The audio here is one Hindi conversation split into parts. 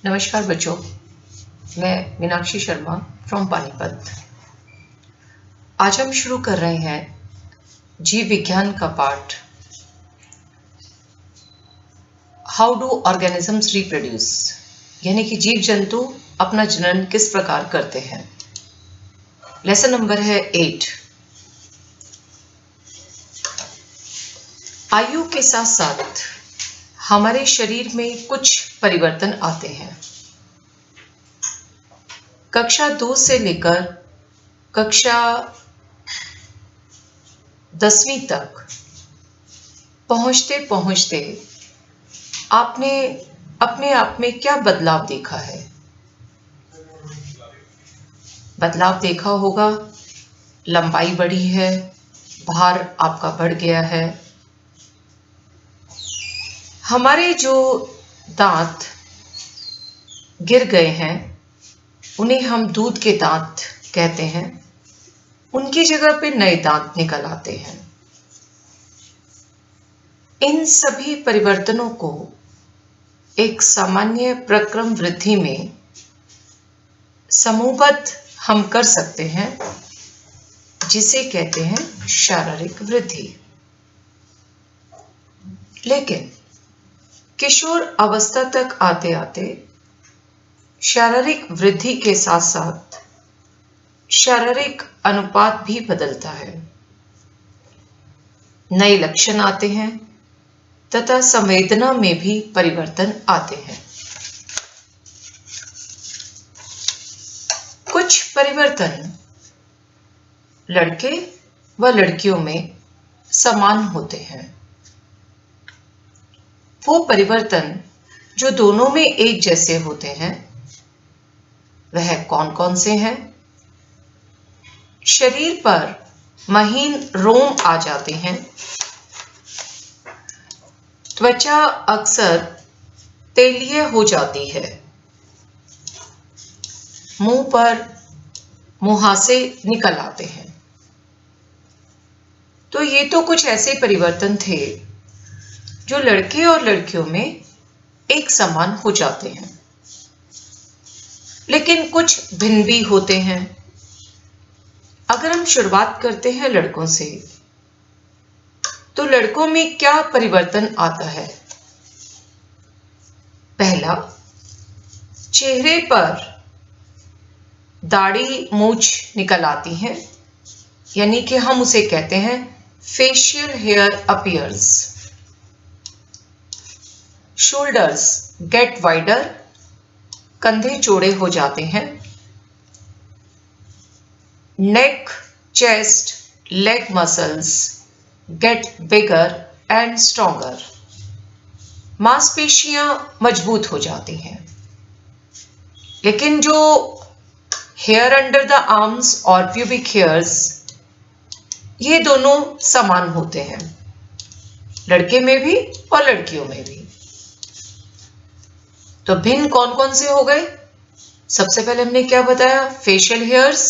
नमस्कार बच्चों, मैं मीनाक्षी शर्मा फ्रॉम पानीपत। आज हम शुरू कर रहे हैं जीव विज्ञान का पाठ, हाउ डू ऑर्गेनिजम्स रिप्रोड्यूस, यानी कि जीव जंतु अपना जनन किस प्रकार करते हैं। लेसन नंबर है 8। आयु के साथ साथ हमारे शरीर में कुछ परिवर्तन आते हैं। कक्षा 2 से लेकर कक्षा 10वीं तक पहुंचते पहुंचते आपने अपने आप में क्या बदलाव देखा है? बदलाव देखा होगा, लंबाई बढ़ी है, भार आपका बढ़ गया है। हमारे जो दांत गिर गए हैं उन्हें हम दूध के दांत कहते हैं, उनकी जगह पे नए दांत निकल आते हैं। इन सभी परिवर्तनों को एक सामान्य प्रक्रम वृद्धि में समूहबद्ध हम कर सकते हैं, जिसे कहते हैं शारीरिक वृद्धि। लेकिन किशोर अवस्था तक आते आते शारीरिक वृद्धि के साथ साथ शारीरिक अनुपात भी बदलता है। नए लक्षण आते हैं तथा संवेदना में भी परिवर्तन आते हैं। कुछ परिवर्तन लड़के व लड़कियों में समान होते हैं। वो परिवर्तन जो दोनों में एक जैसे होते हैं वह कौन कौन से हैं? शरीर पर महीन रोम आ जाते हैं। त्वचा अक्सर तेलीय हो जाती है। मुंह पर मुहासे निकल आते हैं। तो ये तो कुछ ऐसे परिवर्तन थे जो लड़के और लड़कियों में एक समान हो जाते हैं, लेकिन कुछ भिन्न भी होते हैं। अगर हम शुरुआत करते हैं लड़कों से, तो लड़कों में क्या परिवर्तन आता है? पहला, चेहरे पर दाढ़ी मूंछ निकल आती है, यानी कि हम उसे कहते हैं facial hair appears. Shoulders get wider, कंधे चौड़े हो जाते हैं। Neck, chest, leg muscles get bigger and stronger. मांसपेशियां मजबूत हो जाती हैं। लेकिन जो हेयर अंडर द आर्म्स और प्यूबिक हेयर्स, ये दोनों समान होते हैं, लड़के में भी और लड़कियों में भी। तो भिन्न कौन कौन से हो गए? सबसे पहले हमने क्या बताया? Facial hairs,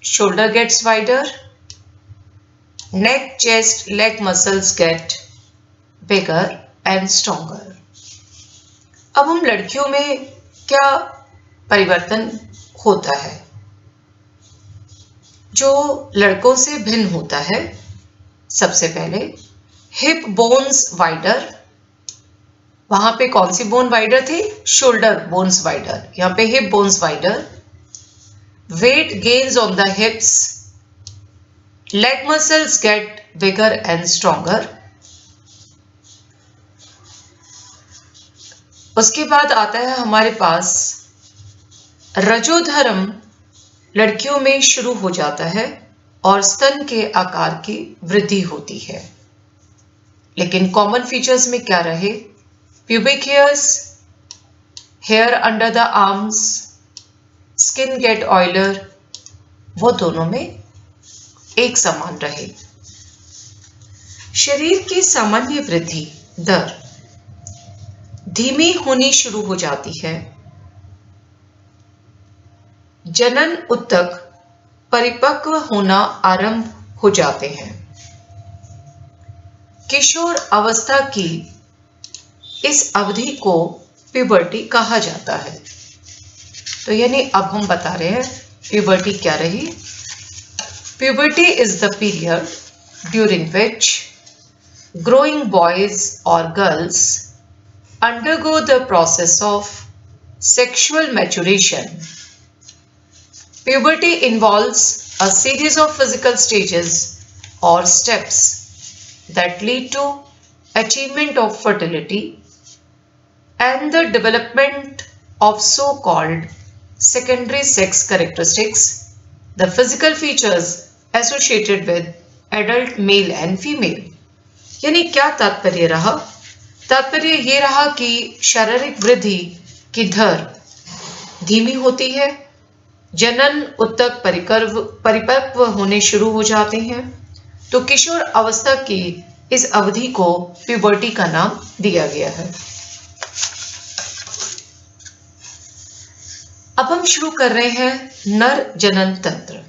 shoulder gets wider, neck, chest, leg muscles get bigger and stronger. अब हम लड़कियों में क्या परिवर्तन होता है जो लड़कों से भिन्न होता है? सबसे पहले हिप बोन्स वाइडर। वहां पे कौन सी बोन वाइडर थी? Shoulder bones wider. यहां पे hip bones wider. Weight gains on the hips, leg muscles get bigger and stronger. उसके बाद आता है हमारे पास रजोधर्म, लड़कियों में शुरू हो जाता है और स्तन के आकार की वृद्धि होती है। लेकिन कॉमन फीचर्स में क्या रहे? Pubic hairs, hair under the arms, skin get oilier, वो दोनों में एक समान रहे। शरीर की सामान्य वृद्धि दर धीमी होनी शुरू हो जाती है। जनन उत्तक परिपक्व होना आरंभ हो जाते हैं। किशोर अवस्था की इस अवधि को प्यूबर्टी कहा जाता है। तो यानी अब हम बता रहे हैं प्यूबर्टी क्या रही। Puberty is the period during which growing boys or girls undergo the process of sexual maturation. Puberty involves a series of physical stages or steps that lead to achievement of fertility and the development of so-called secondary sex characteristics, the physical features associated with adult male and female. यानी क्या तात्पर्य रहा? तात्पर्य ये रहा कि शारीरिक वृद्धि की दर धीमी होती है, जनन उत्तक परिपक्व होने शुरू हो जाते हैं, तो किशोर अवस्था की इस अवधि को प्यूबर्टी का नाम दिया गया है। अब हम शुरू कर रहे हैं नर जनन तंत्र।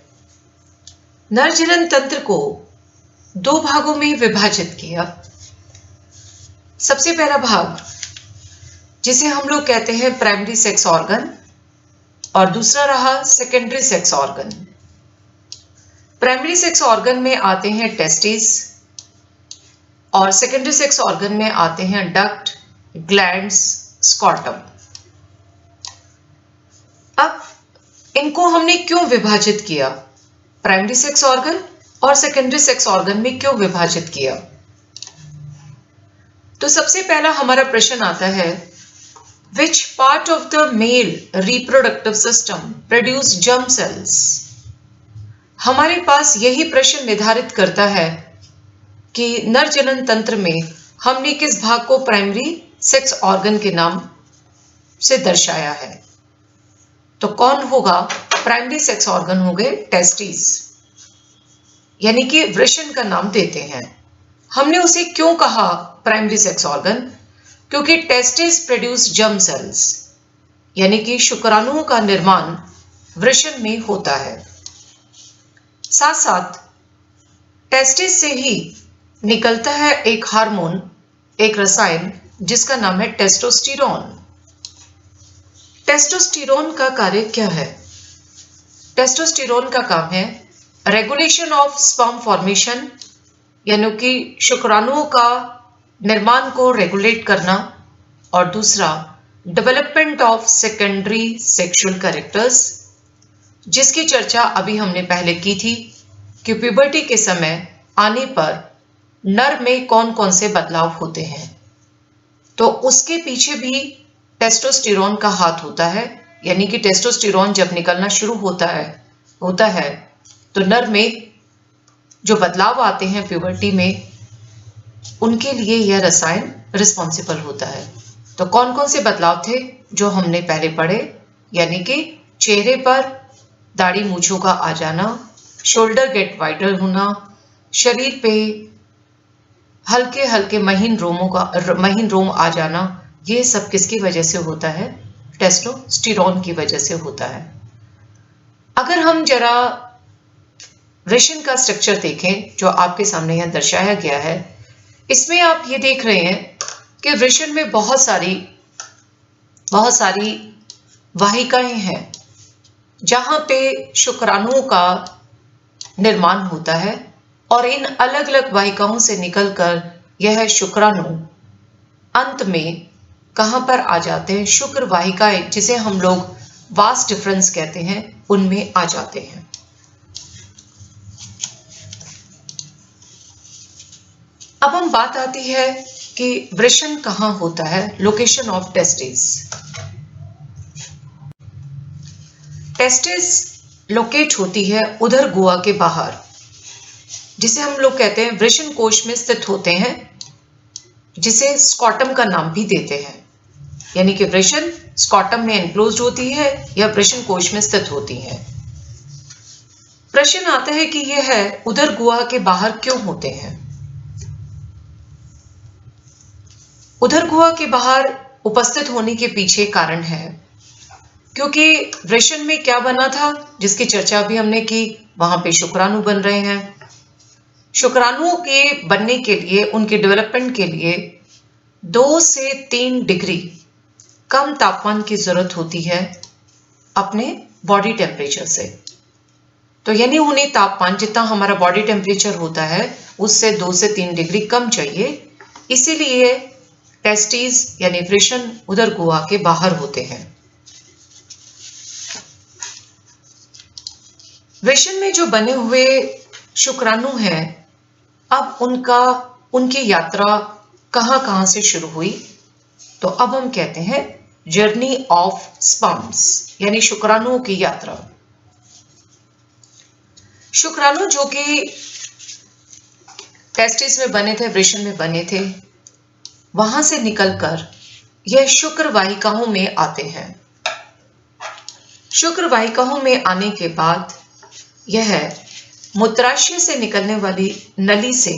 नर जनन तंत्र को दो भागों में विभाजित किया। सबसे पहला भाग जिसे हम लोग कहते हैं प्राइमरी सेक्स ऑर्गन और दूसरा रहा secondary sex organ. Primary sex organ में आते हैं टेस्टिस और सेकेंडरी सेक्स ऑर्गन में आते हैं डक्ट, ग्लैंड्स, स्कॉटम। अब इनको हमने क्यों विभाजित किया? प्राइमरी सेक्स ऑर्गन और सेकेंडरी सेक्स ऑर्गन में क्यों विभाजित किया? तो सबसे पहला हमारा प्रश्न आता है, which part of the male reproductive system produce germ cells? हमारे पास यही प्रश्न निर्धारित करता है कि नर जनन तंत्र में हमने किस भाग को प्राइमरी सेक्स ऑर्गन के नाम से दर्शाया है। तो कौन होगा? प्राइमरी सेक्स ऑर्गन हो गए टेस्टिस, यानी कि वृषण का नाम देते हैं। हमने उसे क्यों कहा प्राइमरी सेक्स ऑर्गन? क्योंकि टेस्टिस प्रोड्यूस जर्म सेल्स, यानी कि शुक्राणुओं का निर्माण वृषण में होता है। साथ साथ टेस्टिस से ही निकलता है एक हार्मोन, एक रसायन जिसका नाम है टेस्टोस्टेरोन। टेस्टोस्टेरोन का कार्य क्या है? टेस्टोस्टेरोन का काम है रेगुलेशन ऑफ स्पर्म फॉर्मेशन, यानी कि शुक्राणुओं का निर्माण को रेगुलेट करना, और दूसरा development of secondary sexual characters, जिसकी चर्चा अभी हमने पहले की थी कि प्यूबर्टी के समय आने पर नर में कौन कौन से बदलाव होते हैं। तो उसके पीछे भी टेस्टोस्टेरोन का हाथ होता है, यानी कि टेस्टोस्टेरोन जब निकलना शुरू होता है तो नर में जो बदलाव आते हैं प्यूबर्टी में, उनके लिए यह रसायन रिस्पॉन्सिबल होता है। तो कौन कौन से बदलाव थे जो हमने पहले पढ़े, यानी कि चेहरे पर दाढ़ी मूंछों का आ जाना, शोल्डर गेट वाइडर होना, शरीर पे हल्के हल्के महीन रोम आ जाना, ये सब किसकी वजह से होता है? टेस्टोस्टेरोन की वजह से होता है। अगर हम जरा वृषण का स्ट्रक्चर देखें जो आपके सामने यहां दर्शाया गया है, इसमें आप ये देख रहे हैं कि वृषण में बहुत सारी वाहिकाएं हैं जहां पे शुक्राणुओं का निर्माण होता है, और इन अलग अलग वाहिकाओं से निकलकर यह शुक्राणु अंत में कहां पर आ जाते हैं? शुक्र वाहिकाएं, जिसे हम लोग वास डिफरेंस कहते हैं, उनमें आ जाते हैं। अब हम बात आती है कि वृषण कहां होता है, location of testis. Testis locate होती है उधर गुहा के बाहर, जिसे हम लोग कहते हैं वृषण कोश में स्थित होते हैं, जिसे स्कॉटम का नाम भी देते हैं। यानी कि वृषण स्कॉटम में एनक्लोज्ड होती है या वृषण कोश में स्थित होती है। प्रश्न आता है कि यह उधर गुहा के बाहर क्यों होते हैं? उधर गुहा के बाहर उपस्थित होने के पीछे कारण है, क्योंकि वृषण में क्या बना था जिसकी चर्चा भी हमने की, वहां पे शुक्राणु बन रहे हैं। शुक्राणुओं के बनने के लिए, उनके डेवलपमेंट के लिए 2 से 3 डिग्री कम तापमान की जरूरत होती है अपने बॉडी टेम्परेचर से। तो यानी उन्हें तापमान जितना हमारा बॉडी टेम्परेचर होता है उससे 2 से 3 डिग्री कम चाहिए, इसीलिए टेस्टिस यानी वृषण उदर गुहा के बाहर होते हैं। वृषण में जो बने हुए शुक्राणु हैं, अब उनकी यात्रा कहां से शुरू हुई, तो अब हम कहते हैं जर्नी ऑफ स्पर्म्स यानी शुक्राणुओं की यात्रा। शुक्राणु जो कि टेस्टिस में बने थे, वृषण में बने थे, वहां से निकलकर यह शुक्र वाहिकाओं में आते हैं। शुक्र वाहिकाओं में आने के बाद यह मूत्राशय से निकलने वाली नली से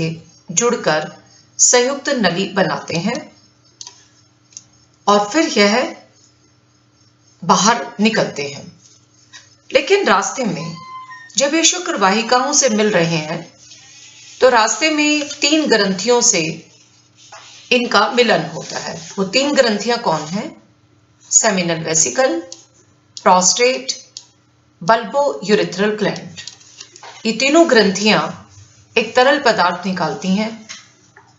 जुड़कर संयुक्त नली बनाते हैं और फिर यह बाहर निकलते हैं। लेकिन रास्ते में जब ये शुक्र वाहिकाओं से मिल रहे हैं तो रास्ते में 3 ग्रंथियों से इनका मिलन होता है। वो 3 ग्रंथियां कौन है? Seminal vesicle, prostate, bulbo urethral gland. ये तीनों ग्रंथियां एक तरल पदार्थ निकालती हैं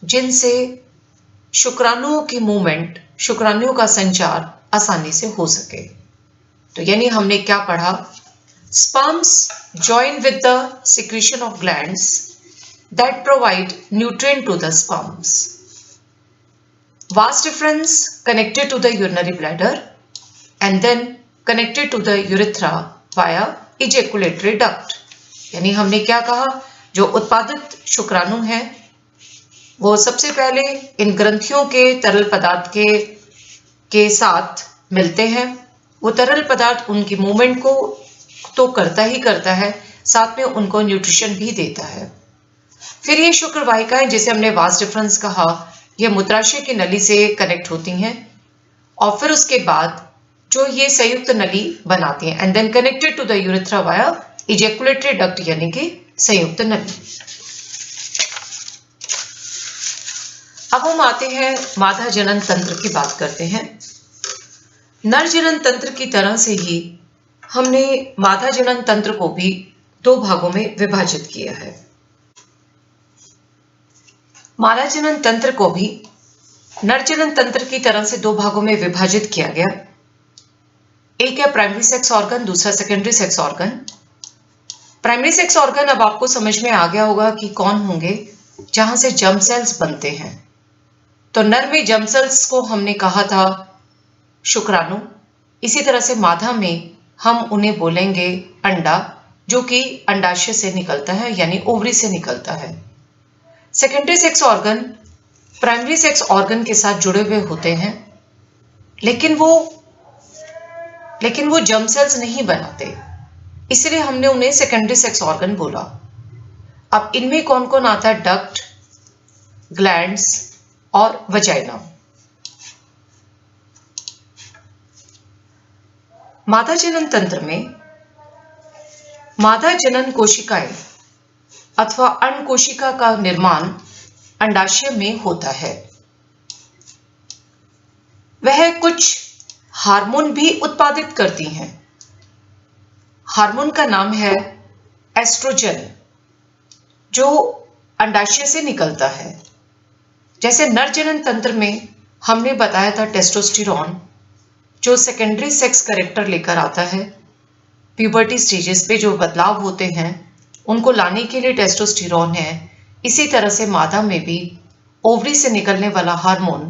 जिनसे शुक्राणुओं की मूवमेंट, शुक्राणुओं का संचार आसानी से हो सके। तो यानी हमने क्या पढ़ा? Sperms join with the secretion of glands that provide nutrient to the sperms. Vas deferens connected to the urinary bladder and then connected to the urethra via ejaculatory duct. यानी हमने क्या कहा? जो उत्पादित शुक्राणु हैं वो सबसे पहले इन ग्रंथियों के तरल पदार्थ के साथ मिलते हैं। वो तरल पदार्थ उनकी मूवमेंट को तो करता ही करता है, साथ में उनको न्यूट्रिशन भी देता है। फिर ये शुक्र वाहिकाएं, जिसे हमने वास डिफरेंस कहा, ये मूत्राशय की नली से कनेक्ट होती हैं और फिर उसके बाद जो ये संयुक्त नली बनाती हैं and then connected to the urethra via ejaculatory duct यानी कि संयुक्त नली। अब हम आते हैं मादा जनन तंत्र की बात करते हैं। नर जनन तंत्र की तरह से ही हमने मादा जनन तंत्र को भी 2 भागों में विभाजित किया है। मादा जनन तंत्र को भी नर जनन तंत्र की तरह से 2 भागों में विभाजित किया गया। एक है प्राइमरी सेक्स ऑर्गन, दूसरा secondary sex organ. Primary sex organ अब आपको समझ में आ गया होगा कि कौन होंगे, जहां से जर्म सेल्स बनते हैं। तो नर में जर्म सेल्स को हमने कहा था शुक्राणु, इसी तरह से मादा में हम उन्हें बोलेंगे अंडा, जो कि अंडाशय से निकलता है यानी ओवरी से निकलता है। Secondary sex organ primary sex organ के साथ जुड़े हुए होते हैं, लेकिन वो जर्म सेल्स नहीं बनाते, इसलिए हमने उन्हें सेकेंडरी सेक्स ऑर्गन बोला। अब इनमें कौन कौन आता है? डक्ट, ग्लैंड्स और वजाइना। मादा जनन तंत्र में मादा जनन कोशिकाएं अथवा अंड कोशिका का निर्माण अंडाशय में होता है। वह कुछ हार्मोन भी उत्पादित करती हैं। हार्मोन का नाम है एस्ट्रोजन, जो अंडाशय से निकलता है। जैसे नर जनन तंत्र में हमने बताया था टेस्टोस्टेरोन, जो सेकेंडरी सेक्स कैरेक्टर लेकर आता है। प्यूबर्टी स्टेजेस पे जो बदलाव होते हैं उनको लाने के लिए टेस्टोस्टेरोन है। इसी तरह से मादा में भी ओवरी से निकलने वाला हार्मोन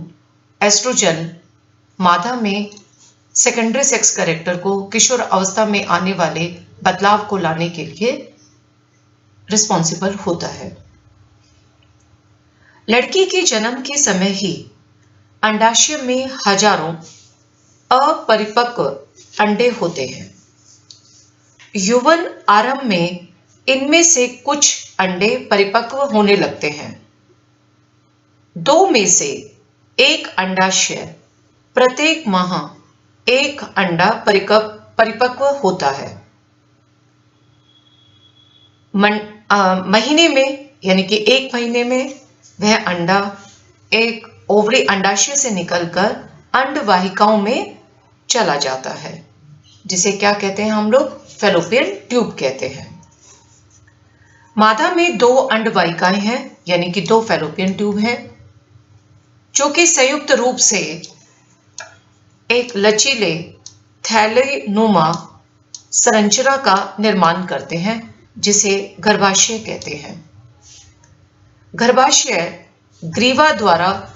एस्ट्रोजन मादा में सेकेंडरी सेक्स कैरेक्टर को, किशोर अवस्था में आने वाले बदलाव को लाने के लिए रिस्पॉन्सिबल होता है। लड़की के जन्म के समय ही अंडाशय में हजारों अपरिपक्व अंडे होते हैं। यौवन आरंभ में इनमें से कुछ अंडे परिपक्व होने लगते हैं। 2 में से 1 अंडाशय प्रत्येक माह 1 अंडा परिपक्व होता है। महीने में यानी कि 1 महीने में वह अंडा एक ओवरी अंडाशय से निकलकर अंडवाहिकाओं में चला जाता है, जिसे क्या कहते हैं हम लोग? फैलोपियन ट्यूब कहते हैं। मादा में 2 अंडवाहिकाएं हैं, यानी कि 2 फैलोपियन ट्यूब हैं, जो कि संयुक्त रूप से एक लचीले थैलेनुमा संरचना का निर्माण करते हैं, जिसे गर्भाशय कहते हैं। गर्भाशय ग्रीवा द्वारा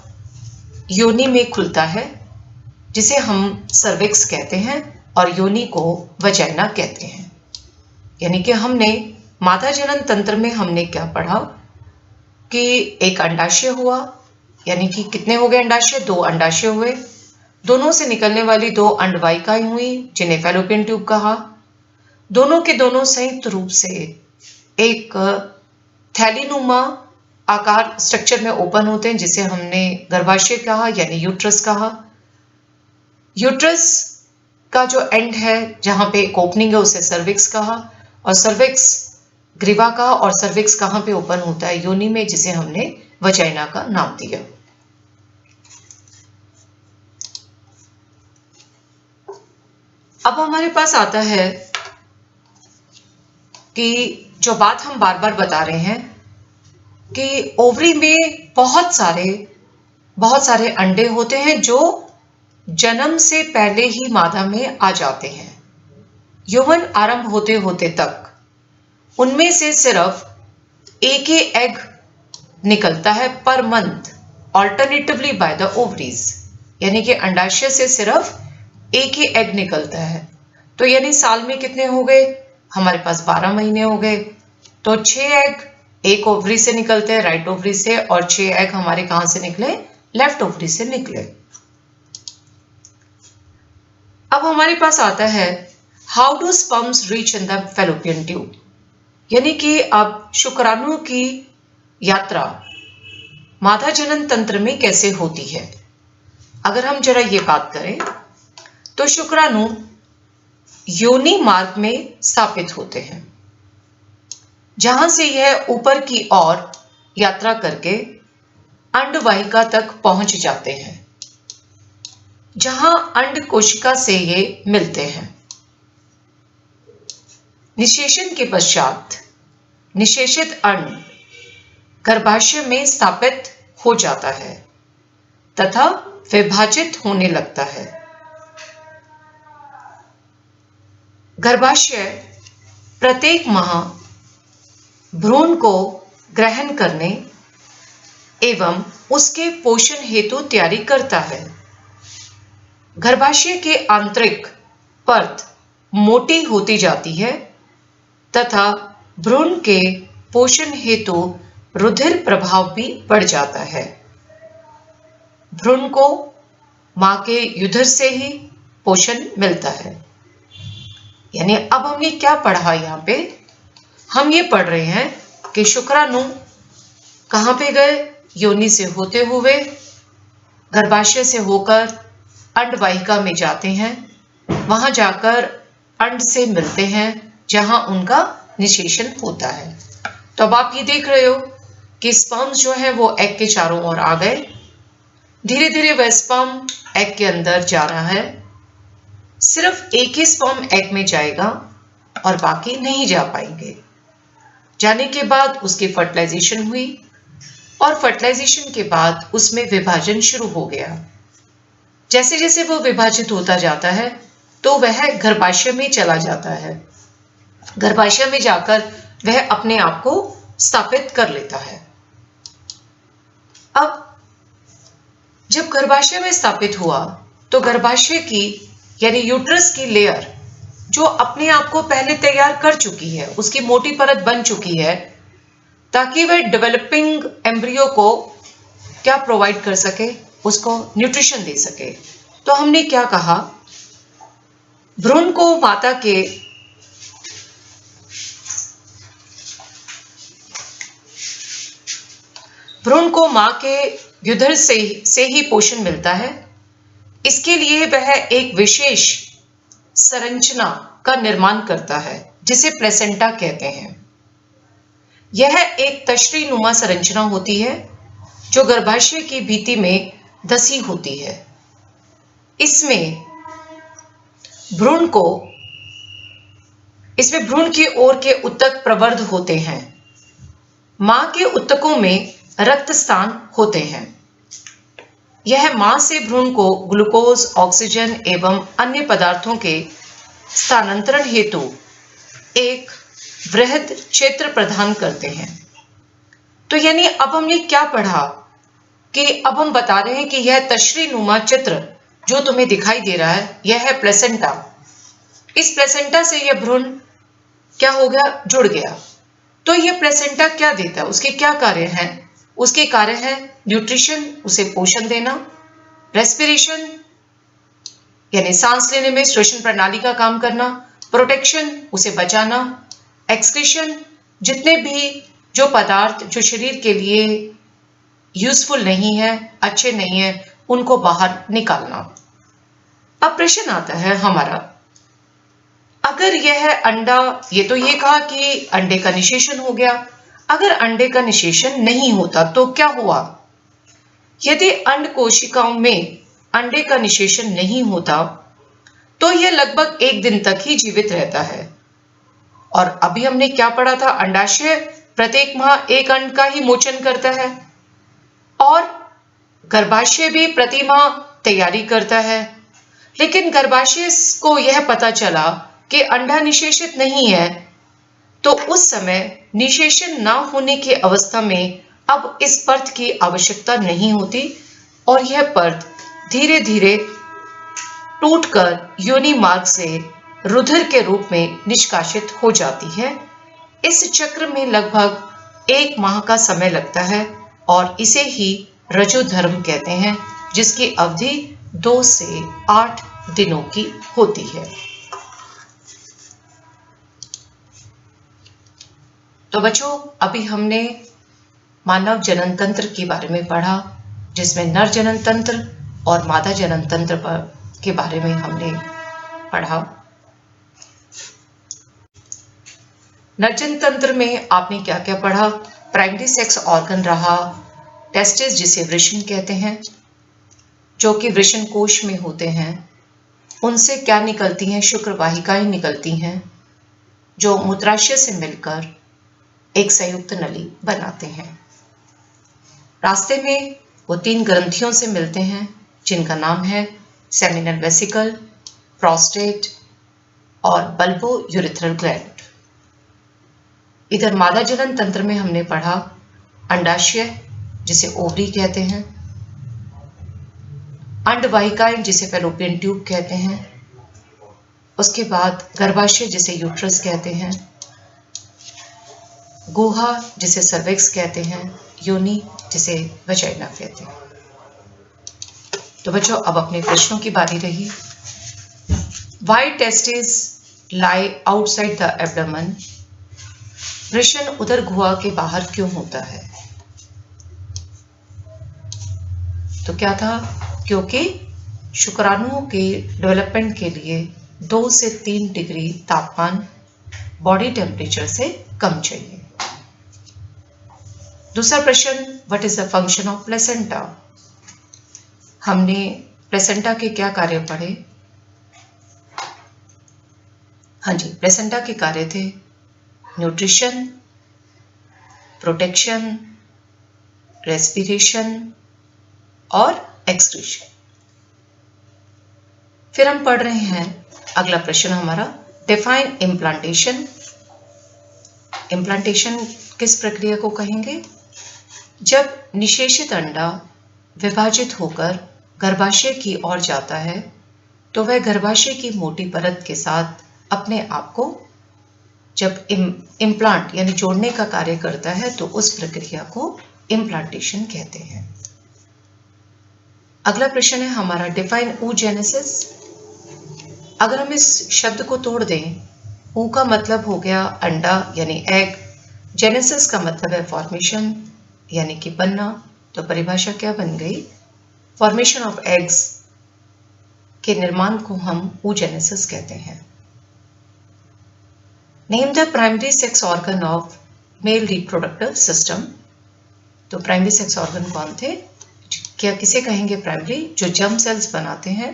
योनि में खुलता है, जिसे हम सर्विक्स कहते हैं, और योनि को वजाइना कहते हैं। यानी कि हमने मादा जनन तंत्र में हमने क्या पढ़ा कि एक अंडाशय हुआ, यानी कि कितने हो गए अंडाशय? 2 अंडाशय हुए, दोनों से निकलने वाली 2 अंडवाहिकाएं हुई, जिन्हें फैलोपियन ट्यूब कहा। दोनों के दोनों संयुक्त रूप से एक थैलीनुमा आकार स्ट्रक्चर में ओपन होते हैं, जिसे हमने गर्भाशय कहा, यानी यूट्रस कहा। यूट्रस का जो एंड है, जहां पे एक ओपनिंग है, उसे सर्विक्स कहा, और सर्विक्स ग्रीवा कहा। और सर्विक्स कहां पे ओपन होता है? योनि में, जिसे हमने वजाइना का नाम दिया। अब हमारे पास आता है कि जो बात हम बार बार बता रहे हैं कि ओवरी में बहुत सारे अंडे होते हैं, जो जन्म से पहले ही मादा में आ जाते हैं। यौवन आरंभ होते होते तक उनमें से सिर्फ एक ही एग निकलता है per month, alternatively by the ovaries. यानी कि अंडाशय से सिर्फ एक ही एग निकलता है। तो यानी साल में कितने हो गए? हमारे पास 12 महीने हो गए। तो 6 एग एक ओवरी से निकलते हैं, राइट ओवरी से, और 6 एग हमारे कहां से निकले? लेफ्ट ओवरी से निकले। अब हमारे पास आता है how do sperms reach in the fallopian tube. यानी कि अब शुक्राणु की यात्रा मादा जनन तंत्र में कैसे होती है। अगर हम जरा ये बात करें तो शुक्राणु योनि मार्ग में स्थापित होते हैं, जहां से यह ऊपर की ओर यात्रा करके अंडवाहिका तक पहुंच जाते हैं, जहां अंड कोशिका से ये मिलते हैं। निषेचन के पश्चात निषेचित अंड गर्भाशय में स्थापित हो जाता है तथा विभाजित होने लगता है। गर्भाशय प्रत्येक माह भ्रूण को ग्रहण करने एवं उसके पोषण हेतु तैयारी करता है। गर्भाशय के आंतरिक परत मोटी होती जाती है तथा भ्रूण के पोषण हेतु रुधिर प्रभाव भी बढ़ जाता है। भ्रूण को मां के युधिर से ही पोषण मिलता है। यानी अब हमने क्या पढ़ा? यहाँ पे हम ये पढ़ रहे हैं कि शुक्राणु कहाँ पे गए? योनि से होते हुए गर्भाशय से होकर अंडवाहिका में जाते हैं, वहां जाकर अंड से मिलते हैं, जहां उनका निषेचन होता है। तो अब आप ये देख रहे हो कि स्पर्म्स जो है वो एग के चारों ओर आ गए। धीरे धीरे वह स्पर्म एग के अंदर जा रहा है। सिर्फ एक ही स्पर्म एग में जाएगा और बाकी नहीं जा पाएंगे। जाने के बाद उसकी फर्टिलाइजेशन हुई और फर्टिलाइजेशन के बाद उसमें विभाजन शुरू हो गया। जैसे जैसे वो विभाजित होता जाता है तो वह गर्भाशय में चला जाता है। गर्भाशय में जाकर वह अपने आप को स्थापित कर लेता है। अब जब गर्भाशय में स्थापित हुआ तो गर्भाशय की यानी यूट्रस की लेयर जो अपने आप को पहले तैयार कर चुकी है, उसकी मोटी परत बन चुकी है, ताकि वह डेवलपिंग एम्ब्रियो को क्या प्रोवाइड कर सके? उसको न्यूट्रिशन दे सके। तो हमने क्या कहा? भ्रूण को मां के युधिर से ही पोषण मिलता है। इसके लिए वह एक विशेष संरचना का निर्माण करता है, जिसे प्लेसेंटा कहते हैं। यह एक तश्री नुमा संरचना होती है जो गर्भाशय की भित्ति में धसी होती है। इसमें भ्रूण की ओर के ऊतक प्रवर्ध होते हैं। मां के ऊतकों में रक्त स्थान होते हैं। यह मां से भ्रूण को ग्लूकोज, ऑक्सीजन एवं अन्य पदार्थों के स्थानांतरण हेतु एक वृहद क्षेत्र प्रदान करते हैं। तो यानी अब हमने क्या पढ़ा कि अब हम बता रहे हैं कि यह तश्री नुमा चित्र जो तुम्हें दिखाई दे रहा है, यह है प्लेसेंटा। इस प्लेसेंटा से यह भ्रूण क्या हो गया, जुड़ गया। तो यह प्लेसेंटा क्या देता है, उसके क्या कार्य हैं? उसके कार्य है न्यूट्रिशन, उसे पोषण देना, रेस्पिरेशन यानी सांस लेने में श्वसन प्रणाली का काम करना, प्रोटेक्शन उसे बचाना, एक्सक्रीशन जितने भी जो पदार्थ जो शरीर के लिए यूजफुल नहीं है, अच्छे नहीं है, उनको बाहर निकालना। अब प्रश्न आता है हमारा, अगर यह अंडा, ये तो ये कहा कि अंडे का निषेचन हो गया, अगर अंडे का निषेचन नहीं होता तो क्या हुआ? यदि अंड कोशिकाओं में अंडे का निषेचन नहीं होता तो यह लगभग 1 दिन तक ही जीवित रहता है। और अभी हमने क्या पढ़ा था, अंडाशय प्रत्येक माह एक अंड का ही मोचन करता है और गर्भाशय भी प्रति माह तैयारी करता है। लेकिन गर्भाशय को यह पता चला कि अंडा निषेचित नहीं है, तो उस समय निषेचन ना होने की अवस्था में अब इस परत की आवश्यकता नहीं होती और यह परत धीरे धीरे टूटकर योनि मार्ग से रुधिर के रूप में निष्कासित हो जाती है। इस चक्र में लगभग 1 माह का समय लगता है और इसे ही रजोधर्म कहते हैं, जिसकी अवधि 2 से 8 दिनों की होती है। तो बच्चों, अभी हमने मानव जनन तंत्र के बारे में पढ़ा, जिसमें नर जनन तंत्र और मादा जनन तंत्र के बारे में हमने पढ़ा। नरजन तंत्र में आपने क्या क्या पढ़ा? प्राइमरी सेक्स ऑर्गन रहा टेस्टिस, जिसे वृषण कहते हैं, जो कि वृषण कोश में होते हैं। उनसे क्या निकलती हैं? शुक्र वाहिकाएं निकलती हैं, जो मूत्राशय से मिलकर एक संयुक्त नली बनाते हैं। रास्ते में वो 3 ग्रंथियों से मिलते हैं, जिनका नाम है सेमिनल वेसिकल, प्रोस्टेट और बल्बो यूरिथ्रल ग्लैंड। इधर मादा जनन तंत्र में हमने पढ़ा अंडाशय, जिसे ओवरी कहते हैं, अंडवाहिकाएं, जिसे फैलोपियन ट्यूब कहते हैं, उसके बाद गर्भाशय, जिसे यूट्रस कहते हैं, गुहा, जिसे सर्विक्स कहते हैं, योनि, जिसे वजाइना कहते हैं। तो बच्चों, अब अपने प्रश्नों की बारी रही। Why testes lie outside the abdomen? वृषण उदर गुहा के बाहर क्यों होता है? तो क्या था? क्योंकि शुक्राणुओं के डेवलपमेंट के लिए 2 से 3 डिग्री तापमान बॉडी टेम्परेचर से कम चाहिए। दूसरा प्रश्न, what is the function of placenta? हमने प्लेसेंटा के क्या कार्य पढ़े? हाँ जी, प्लेसेंटा के कार्य थे न्यूट्रिशन, प्रोटेक्शन, रेस्पिरेशन और एक्सक्रीशन। फिर हम पढ़ रहे हैं अगला प्रश्न हमारा, डिफाइन इम्प्लांटेशन। इम्प्लांटेशन किस प्रक्रिया को कहेंगे? जब निषेचित अंडा विभाजित होकर गर्भाशय की ओर जाता है तो वह गर्भाशय की मोटी परत के साथ अपने आप को जब इम्प्लांट यानी जोड़ने का कार्य करता है तो उस प्रक्रिया को इम्प्लांटेशन कहते हैं। अगला प्रश्न है हमारा, डिफाइन oogenesis। अगर हम इस शब्द को तोड़ दें, ऊ का मतलब हो गया अंडा यानी एग, जेनेसिस का मतलब है फॉर्मेशन यानी कि बनना, तो परिभाषा क्या बन गई? फॉर्मेशन ऑफ एग्स के निर्माण को हम oogenesis कहते हैं। Name the primary sex organ of male reproductive system. तो प्राइमरी सेक्स ऑर्गन कौन थे? क्या किसे कहेंगे प्राइमरी? जो जर्म सेल्स बनाते हैं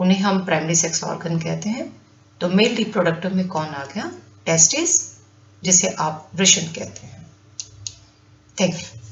उन्हें हम प्राइमरी सेक्स ऑर्गन कहते हैं। तो मेल रिप्रोडक्टिव में कौन आ गया? टेस्टिस, जिसे आप वृषण कहते हैं। Thank you.